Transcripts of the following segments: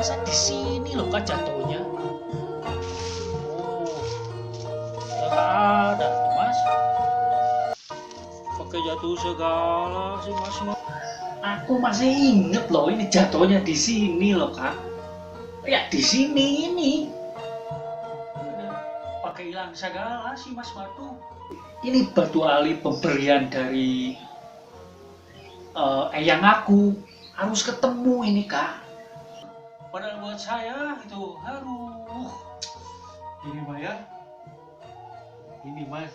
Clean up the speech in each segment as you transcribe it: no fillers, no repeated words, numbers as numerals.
masa di sini loh kak jatuhnya. Oh, ya nggak ada tuh mas. Pakai jatuh segala sih mas. Aku masih inget loh ini jatuhnya di sini loh kak. Ya di sini ini. Pakai hilang segala sih mas batu. Ini batu ali pemberian dari eyang aku. Harus ketemu ini kak. Padahal buat saya itu, aduh. Ini mah ya. Ini mas.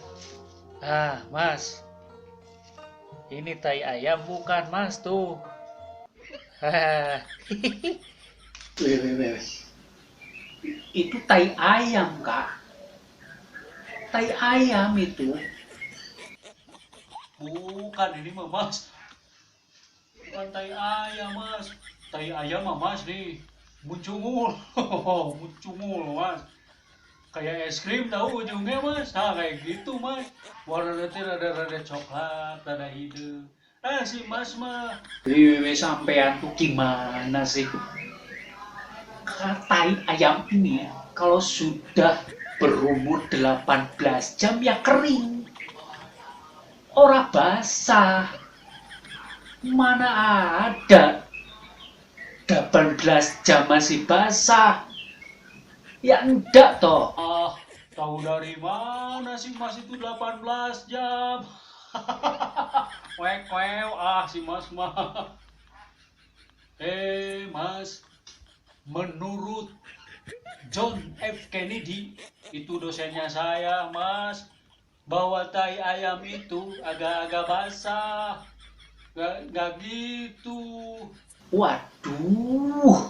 Ah mas. Ini tai ayam bukan mas tuh. Weh. Itu tai ayam kak. Tai ayam itu. Bukan ini mah mas. Bukan tai ayam mas. Tai ayam mah mas nih. Muncungul. Muncungul mas. Kayak es krim tahu ujungnya mas. Nah kayak gitu mas. Warnanya rada coklat, rada hijau. Si mas mah. Wewe sampean tuh gimana sih? Tai ayam ini kalau sudah berumur 18 jam ya kering. Ora basah. Mana ada 18 jam masih basah. Ya enggak toh. Tahu dari mana sih mas itu 18 jam? Kwek si mas mah. Mas, menurut John F. Kennedy, itu dosennya saya mas, bahwa tai ayam itu agak-agak basah. Gak gitu. Waduh,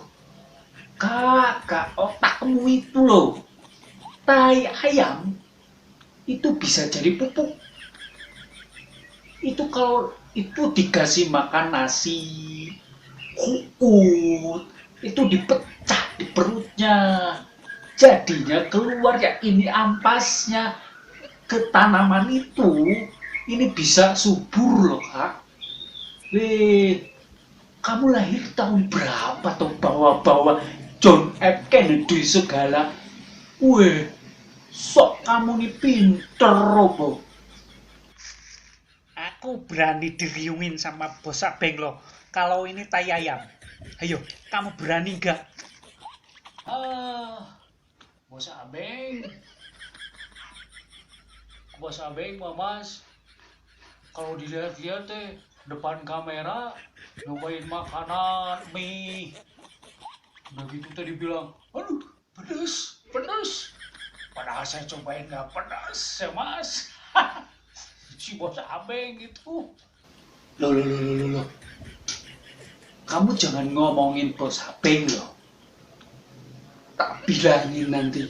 kakak otakmu itu loh. Tai ayam itu bisa jadi pupuk. Itu kalau itu dikasih makan nasi kukut, itu dipecah di perutnya. Jadinya keluar ya ini ampasnya ke tanaman itu. Ini bisa subur loh kak. Kamu lahir tahun berapa tuh bawa-bawa John F. Kennedy segala? Sok kamu nih pinter Robo. Aku berani diriungin sama bos Abeng loh. Kalau ini tai ayam. Ayo, kamu berani nggak? Bos Abeng. Bos Abeng mah mas. Kalau dilihat-lihat depan kamera nyobain makanan mie. Udah gitu tadi bilang, aduh pedas. Padahal saya cobain nggak pedas ya mas. Si bos Abeng gitu. Loh. Kamu jangan ngomongin bos Abeng loh. Tak bilangin nanti.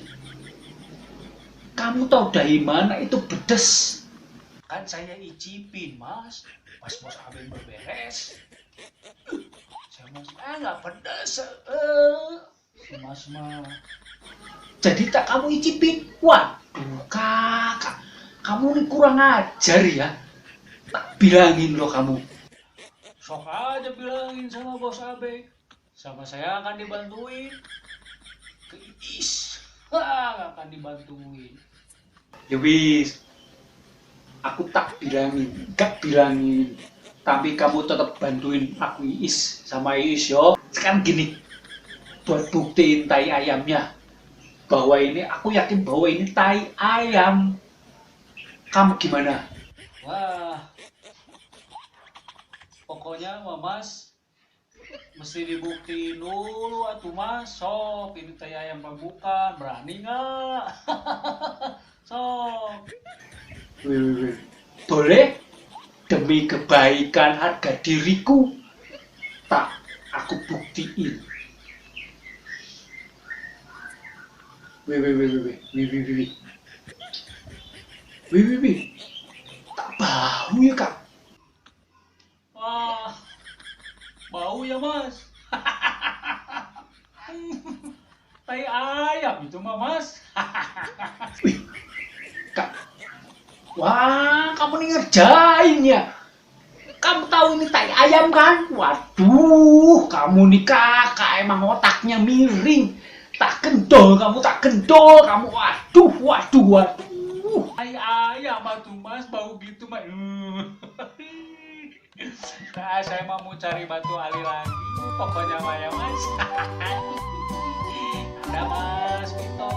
Kamu tahu dari mana itu pedes? Kan saya icipin mas. Pas bos Abeng berberes. Saya mas, nggak pedes. Mas mah. Jadi tak kamu icipin? Waduh kakak. Kamu ini kurang ajar ya. Tak bilangin loh kamu. Sok aja bilangin sama bos Abeng. Sama saya akan dibantuin. Ke Iis. Akan dibantuin. Ya wis. Aku tak bilangin. Gak bilangin. Tapi kamu tetap bantuin aku Iis. Sama Iis yo. Sekarang gini. Buat buktiin tai ayamnya. Bahwa ini, aku yakin bahwa ini tai ayam. Kamu gimana? Wah, pokoknya mas mesti dibuktiin dulu atuh mas. Sok, ini tai ayam bukan, berani nggak? Sok. Boleh? Demi kebaikan harga diriku. Tak, aku buktiin. Wih. Tak bau ya kak? Wah, bau ya mas. Tai ayam itu mah mas. Wih, kak. Wah, kamu nih ngerjain ya. Kamu tahu ini tai ayam kan? Waduh, kamu nih kakak emang otaknya miring. Tak kendor, kamu tak kendor, kamu waduh, waduh, waduh. Tai ayam tuh mas, bau gitu mas. Nah, saya mau cari batu ali lagi. Pokoknya mah ya mas. Ada mas Vito.